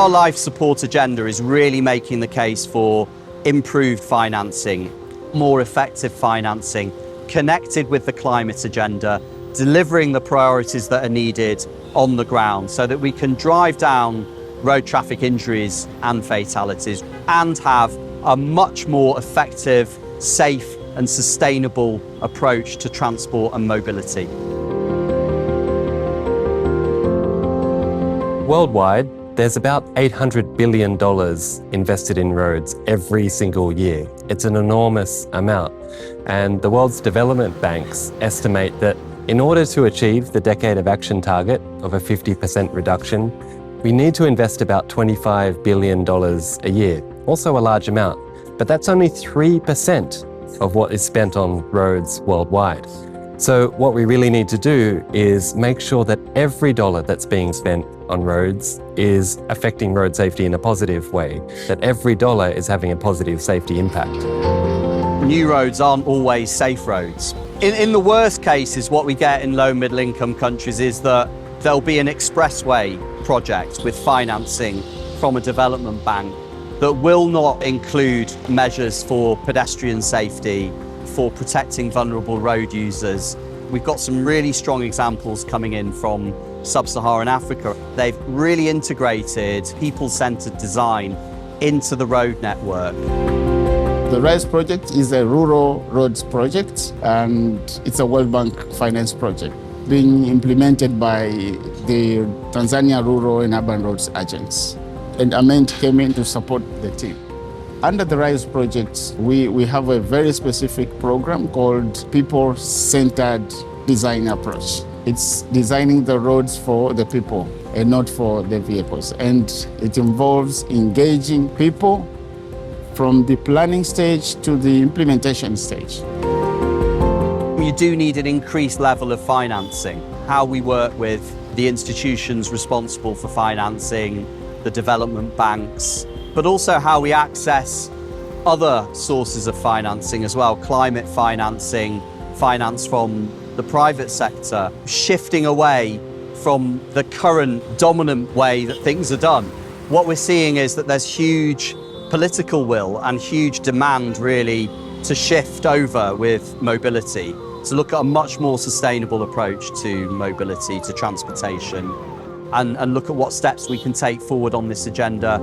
our life support agenda is really making the case for improved financing, more effective financing, connected with the climate agenda, delivering the priorities that are needed on the ground so that we can drive down road traffic injuries and fatalities and have a much more effective, safe and sustainable approach to transport and mobility. Worldwide, there's about $800 billion invested in roads every single year. It's an enormous amount. And the world's development banks estimate that in order to achieve the Decade of Action target of a 50% reduction, we need to invest about $25 billion a year, also a large amount. But that's only 3% of what is spent on roads worldwide. So what we really need to do is make sure that every dollar that's being spent on roads is affecting road safety in a positive way, that every dollar is having a positive safety impact. New roads aren't always safe roads. In the worst cases, what we get in low and middle income countries is that there'll be an expressway project with financing from a development bank that will not include measures for pedestrian safety, for protecting vulnerable road users. We've got some really strong examples coming in from sub-Saharan Africa. They've really integrated people-centered design into the road network. The RISE project is a rural roads project, and it's a World Bank finance project being implemented by the Tanzania Rural and Urban Roads Agents. And Ament came in to support the team. Under the RISE project, we have a very specific program called People-Centered Design Approach. It's designing the roads for the people and not for the vehicles. And it involves engaging people from the planning stage to the implementation stage. You do need an increased level of financing. How we work with the institutions responsible for financing, the development banks, but also how we access other sources of financing as well, climate financing, finance from the private sector, shifting away from the current dominant way that things are done. What we're seeing is that there's huge political will and huge demand really to shift over with mobility, to look at a much more sustainable approach to mobility, to transportation, and look at what steps we can take forward on this agenda.